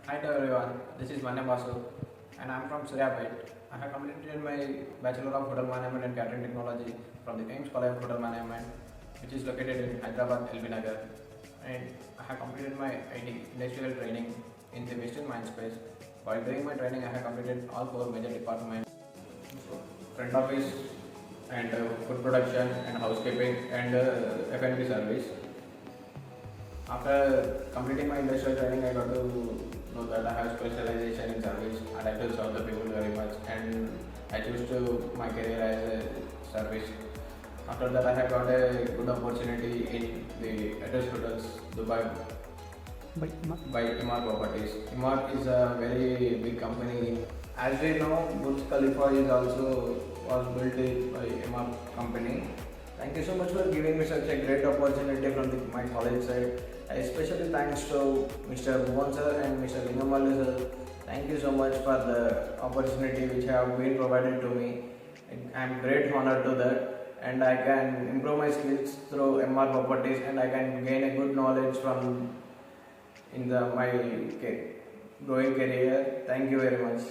Hi to everyone, this is Manya Basu and I am from Suryapet. I have completed my Bachelor of Hotel Management and Catering Technology from the King's College of Hotel Management, which is located in Hyderabad, LB Nagar. And I have completed my IT industrial training in the Western Mindspace. While doing my training, I have completed all four major departments: front office and food production and housekeeping and F&B service. After completing my industrial training, I got to know that I have specialization in service and I will serve the people very much. And I choose to my career as a service. After that, I have got a good opportunity in the address hotels, Dubai by Imar Properties. Imar is a very big company. As we know, Burj Khalifa is also was built by Imar company. Thank you so much for giving me such a great opportunity from my college side. Especially thanks to Mr. Bhuvan sir and Mr. Lingamalli sir. Thank you so much for the opportunity which have been provided to me. I am great honor to that, and I can improve my skills through MR properties, and I can gain a good knowledge from in my growing career. Thank you very much.